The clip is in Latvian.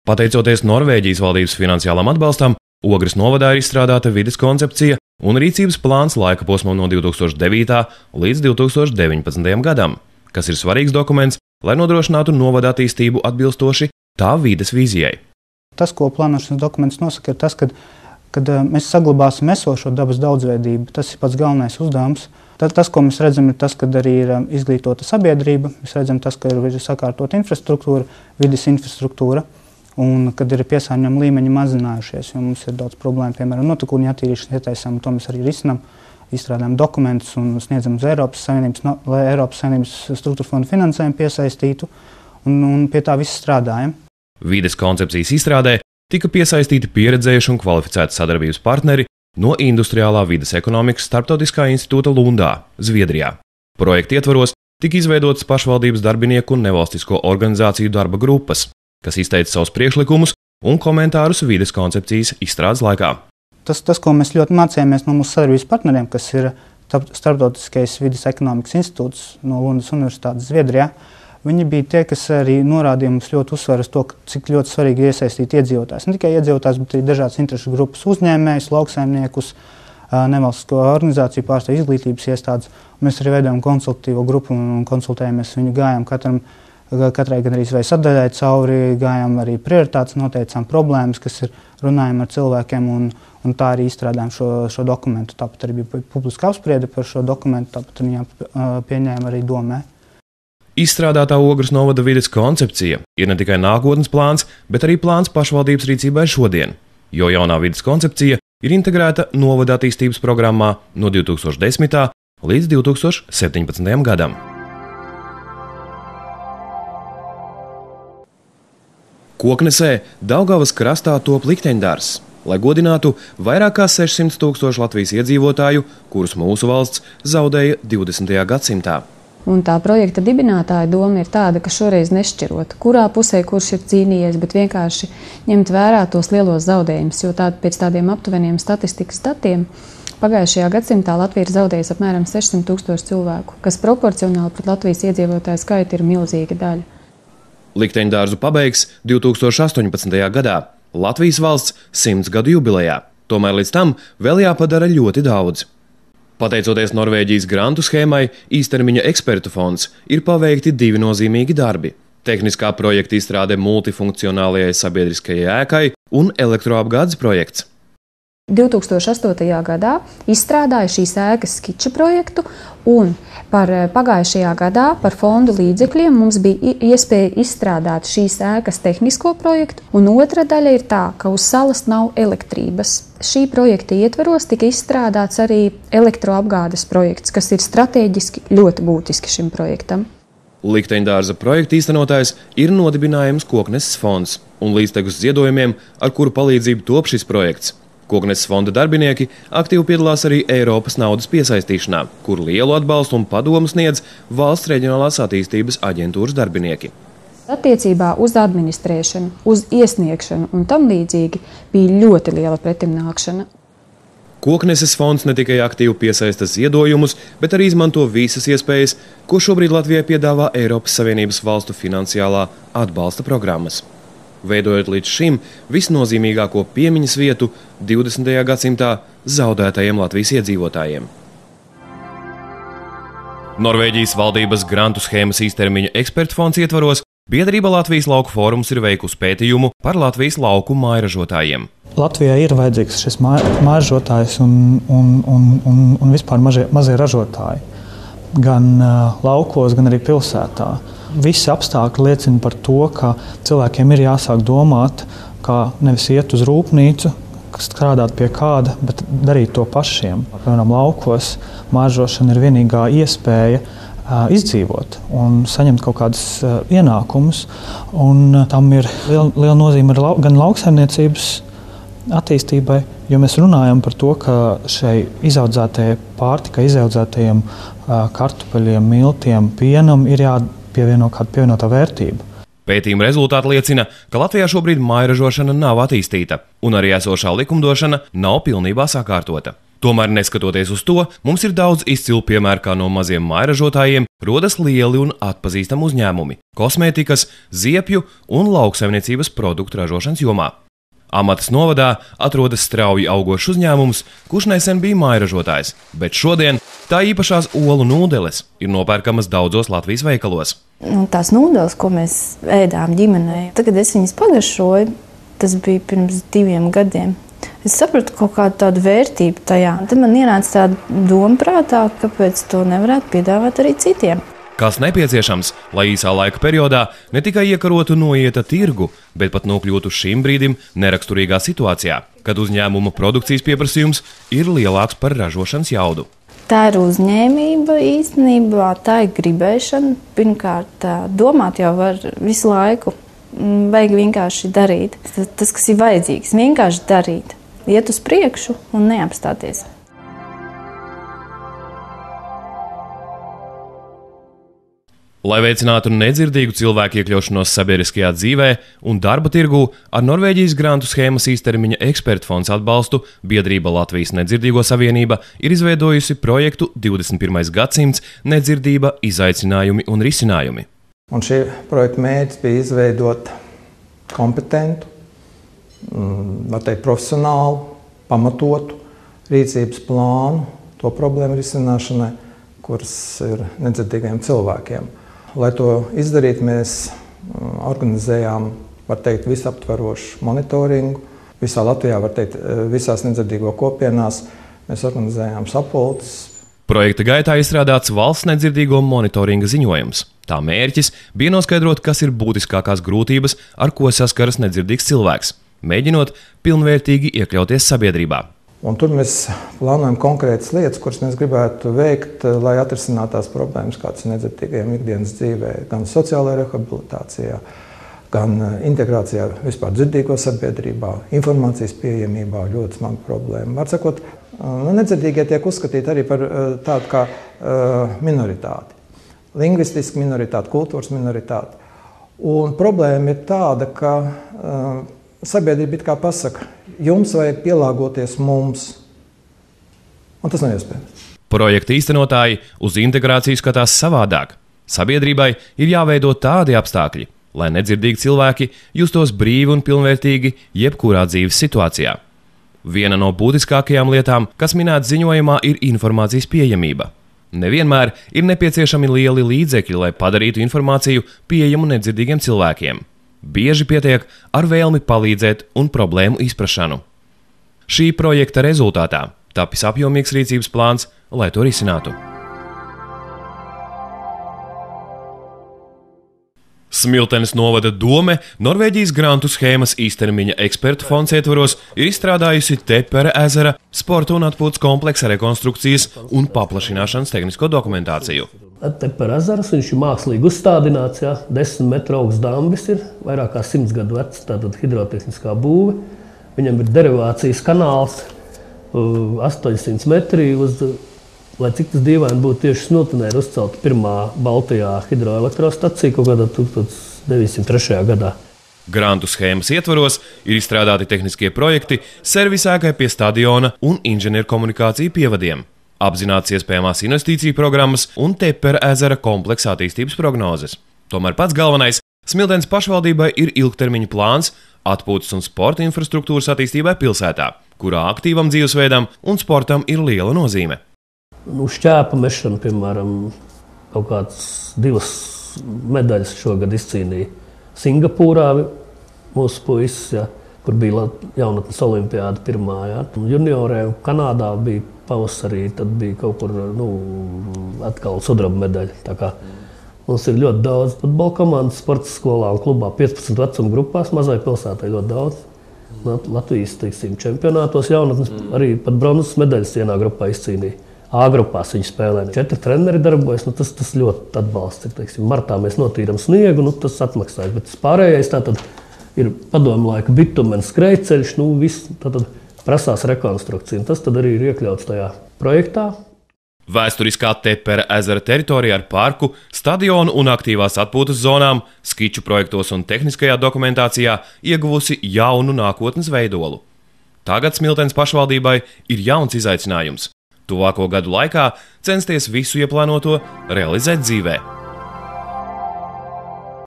Pateicoties Norvēģijas valdības finansiālam atbalstam, Ogres novadā ir izstrādāta vides koncepcija un rīcības plāns laika posmam no 2009. līdz 2019. gadam, kas ir svarīgs dokuments, lai nodrošinātu novada attīstību atbilstoši tā vides vīzijai. Tas, ko plānošanas dokuments nosaka, ir tas, kad mēs saglabāsim esošo dabas daudzveidību. Tas ir pats galvenais uzdevums. Tas, ko mēs redzam, ir tas, ka arī ir izglītota sabiedrība. Mēs redzam, ka ir sakārtota infrastruktūra, vides infrastruktūra, un kad ir piesārņojuma līmeņi mazinājušies. Mums ir daudz problēmu, piemēram, notekūņu attīrīšanas ietaisām, to mēs arī risinām, izstrādājam dokumentus un sniedzam uz Eiropas Savienības, lai Eiropas Savienības struktūra fondu finansējumu piesaistītu, un pie tā viss strādājam. Vides koncepcijas izstrādē tika piesaistīti pieredzējuši un kvalificēti sadarbības partneri no Industriālā vides ekonomikas starptautiskā institūta Lundā, Zviedrijā. Projekta ietvaros tika izveidotas pašvaldības darbinieku un nevalstisko organizāciju darba grupas, kas izteica savus priekšlikumus un komentārus vides koncepcijas izstrādes laikā. Tas, ko mēs ļoti mācījāmies no mūsu sadarbības partneriem, kas ir Starptautiskais vides ekonomikas institūts no Lundas Universitātes Zviedrijā, viņi bija tie, kas arī norādīja mums ļoti uzsver uz to, cik ļoti svarīgi iesaistīt iedzīvotājus. Ne tikai iedzīvotājus, bet arī dažādas interešu grupas uzņēmējus, lauksaimniekus, nevalstisko organizāciju pārstāvju, izglītības iestādes. Mēs arī veidojam konsultatīvo grupu un konsultējamies viņu, gājām katrai gan arī sadaļai cauri, gājām arī prioritātes, noteicām problēmas, kas ir, runājam ar cilvēkiem un tā arī izstrādājam šo dokumentu. Tāpat arī bija publiska apspriede par šo dokumentu, tāpat viņā pieņēma arī domē. Izstrādātā Ogres novada vides koncepcija ir ne tikai nākotnes plāns, bet arī plāns pašvaldības rīcībai šodien, jo jaunā vides koncepcija ir integrēta novada attīstības programmā no 2010. līdz 2017. gadam. Koknesē Daugavas krastā top likteņdārzs, lai godinātu vairāk kā 600 000 Latvijas iedzīvotāju, kurus mūsu valsts zaudēja 20. gadsimtā. Un tā projekta dibinātāja doma ir tāda, ka šoreiz nešķirot, kurā pusē kurš ir cīnījies, bet vienkārši ņemt vērā tos lielos zaudējumus, jo pēc tādiem aptuveniem statistikas datiem pagājušajā gadsimtā Latvija ir zaudējusi apmēram 600 000 cilvēku, kas proporcionāli pret Latvijas iedzīvotāju skaitu ir milzīga daļa. Likteņdārzu pabeigs 2018. gadā, Latvijas valsts 100 gadu jubilejā, tomēr līdz tam vēl jāpadara ļoti daudz. Pateicoties Norvēģijas grantu schēmai, īstermiņa ekspertu fonds ir paveikti 2 nozīmīgi darbi – tehniskā projekta izstrāde multifunkcionālajai sabiedriskajai ēkai un elektroapgādes projekts. 2008. gadā izstrādāja šīs ēkas skiču projektu, un pagājušajā gadā par fondu līdzekļiem mums bija iespēja izstrādāt šīs ēkas tehnisko projektu, un otra daļa ir tā, ka uz salas nav elektrības. Šī projekta ietveros tika izstrādāts arī elektroapgādes projekts, kas ir strateģiski ļoti būtiski šim projektam. Likteņdārza projekta īstenotājs ir nodibinājums Kokneses fonds un līdztekus ziedojumiem, ar kuru palīdzību top šis projekts. Kokneses fonda darbinieki aktīvi piedalās arī Eiropas naudas piesaistīšanā, kur lielu atbalstu un padomu sniedz Valsts reģionālās attīstības aģentūras darbinieki. Attiecībā uz administrēšanu, uz iesniegšanu un tam līdzīgi bija ļoti liela pretimnākšana. Kokneses fonds ne tikai aktīvi piesaista ziedojumus, bet arī izmanto visas iespējas, ko šobrīd Latvijai piedāvā Eiropas Savienības valstu finansiālā atbalsta programmas, veidojot līdz šim visnozīmīgāko piemiņas vietu 20. gadsimtā zaudētajiem Latvijas iedzīvotājiem. Norvēģijas valdības grantu schēmas īstermiņa ekspertu fonds ietvaros biedrība Latvijas lauku fórums ir veikusi pētījumu par Latvijas lauku mājražotājiem. Latvijai ir vajadzīgs šis mājražotājs un vispār mazie ražotāji, gan laukos, gan arī pilsētā. Visi apstākļi liecina par to, ka cilvēkiem ir jāsāk domāt, kā nevis iet uz rūpnīcu, strādāt pie kāda, bet darīt to pašiem. Piemēram, laukos mājražošana ir vienīgā iespēja izdzīvot un saņemt kaut kādus ienākumus. Un tam ir liela nozīme gan lauksaimniecības attīstībai, jo mēs runājam par to, ka šai izaudzētajai pārtikai, izaudzētajiem kartupeļiem, miltiem, pienam ir jāpievieno kāda pievienotā vērtība. Pētījuma rezultāti liecina, ka Latvijā šobrīd mājražošana nav attīstīta, un arī esošā likumdošana nav pilnībā sakārtota. Tomēr, neskatoties uz to, mums ir daudz izcilu piemēru, kā no maziem mājražotājiem rodas lieli un atpazīstami uzņēmumi – kosmētikas, ziepju un lauksaimniecības produktu ražošanas jomā. Amatas novadā atrodas strauji augošs uzņēmums, kurš nesen bija mājražotājs, bet šodien tā īpašās olu nūdeles ir nopērkamas daudzos Latvijas veikalos. Tās nūdeles, ko mēs ēdām ģimenē, tagad es viņas pagaršoju, tas bija pirms 2 gadiem. Es sapratu kaut kādu tādu vērtību tajā. Tad man ienāca tāda doma prātā, kāpēc to nevarētu piedāvāt arī citiem. Kas nepieciešams, lai īsā laika periodā ne tikai iekarotu noieta tirgu, bet pat nokļūtu šim brīdim neraksturīgā situācijā, kad uzņēmuma produkcijas pieprasījums ir lielāks par ražošanas jaudu. Tā ir uzņēmība īstenībā, tā ir gribēšana. Pirmkārt, domāt jau var visu laiku. Vajag vienkārši darīt. Tas, kas ir vajadzīgs, vienkārši darīt. Iet uz priekšu un neapstāties. Lai veicinātu nedzirdīgu cilvēku iekļaušanos sabiedriskajā dzīvē un darba tirgū, ar Norvēģijas grantu schēmas īstermiņa ekspertu fonds atbalstu biedrība Latvijas Nedzirdīgo savienība ir izveidojusi projektu 21. gadsimts nedzirdība, izaicinājumi un risinājumi. Un šī projekta mērķis bija izveidot kompetentu, var teikt, profesionālu, pamatotu rīcības plānu to problēmu risināšanai, kuras ir nedzirdīgiem cilvēkiem. Lai to izdarītu, mēs organizējām, var teikt, visaptverošu monitoringu. Visā Latvijā, var teikt, visās nedzirdīgo kopienās mēs organizējām sapulces. Projekta gaitā izstrādāts valsts nedzirdīgo monitoringa ziņojums. Tā mērķis bija noskaidrot, kas ir būtiskākās grūtības, ar ko saskaras nedzirdīgs cilvēks, mēģinot pilnvērtīgi iekļauties sabiedrībā. Un tur mēs plānojam konkrētas lietas, kuras mēs gribētu veikt, lai atrisinātu tās problēmas, kādas nedzirdīgajiem ikdienas dzīvē, gan sociālajā rehabilitācijā, gan integrācijā vispār dzirdīgo sabiedrībā, informācijas pieejamībā, ļoti smaga problēma. Var sakot, nedzirdīgie tiek uzskatīti arī par tādu kā minoritāti. Lingvistiski minoritāti, kultūras minoritāti. Un problēma ir tāda, ka sabiedrība it kā pasaka, jums vajag pielāgoties mums. Un tas nav iespējams. Projekta īstenotāji uz integrāciju skatās savādāk. Sabiedrībai ir jāveido tādi apstākļi, lai nedzirdīgi cilvēki justos brīvi un pilnvērtīgi jebkurā dzīves situācijā. Viena no būtiskākajām lietām, kas minēta ziņojumā, ir informācijas pieejamība. Nevienmēr ir nepieciešami lieli līdzekļi, lai padarītu informāciju pieejamu nedzirdīgiem cilvēkiem. Bieži pietiek ar vēlmi palīdzēt un problēmu izprašanu. Šī projekta rezultātā tapis apjomīgs rīcības plāns, lai to risinātu. Smiltenes novada dome Norvēģijas grantu schēmas īstermiņa ekspertu fonds ietvaros ir izstrādājusi Tepera ezera sporta un atpūtas kompleksa rekonstrukcijas un paplašināšanas tehnisko dokumentāciju. Tepera ezers, viņš ir mākslīgi uzstādināts, 10 metru augsts dambis ir, vairāk kā 100 gadu vecs, tātad hidrotehniskā būve. Viņam ir derivācijas kanāls 800 metri uz, lai cik tas dīvaini būtu, tieši Smiltenē ir uzcelta pirmā Baltijā hidroelektrostacija kaut kādā 1903. gadā. Grantu schēmas ietvaros ir izstrādāti tehniskie projekti servisēkai pie stadiona un inženierkomunikāciju pievadiem, apzināts iespējamās investīciju programmas un Tepera ezera kompleksa attīstības prognozes. Tomēr pats galvenais Smiltenes pašvaldībai ir ilgtermiņa plāns atpūtas un sporta infrastruktūras attīstībai pilsētā, kurā aktīvam dzīvesveidam un sportam ir liela nozīme. Šķēpa mešana, piemēram, kaut kādas 2 medaļas šogad izcīnīja Singapūrā mūsu puisis, kur bija jaunatnes olimpiāda pirmā. Juniorē Kanādā bija pavasarī, tad bija kaut kur atkal sudraba medaļa. Tā kā mums ir ļoti daudz futbola komandas sporta skolā un klubā 15 vecuma grupās, mazai pilsētai ļoti daudz. Latvijas, teiksim, čempionātos jaunatnes arī pat bronzas medaļas vienā grupā izcīnīja. A grupās viņi spēlē. 4 treneri darbojas, tas ļoti atbalsts. Teiksim, martā mēs notīram sniegu, tas atmaksājas. Bet pārējais tātad ir padomu laika bitumens skrejceļš, viss tātad prasās rekonstrukcija. Tas tad arī ir iekļauts tajā projektā. Vēsturiskā Tepera ezera teritorija ar parku, stadionu un aktīvās atpūtas zonām, skiču projektos un tehniskajā dokumentācijā ieguvusi jaunu nākotnes veidolu. Tagad Smiltenes pašvaldībai ir jauns izaicinājums – tuvāko gadu laikā censties visu ieplānoto realizēt dzīvē.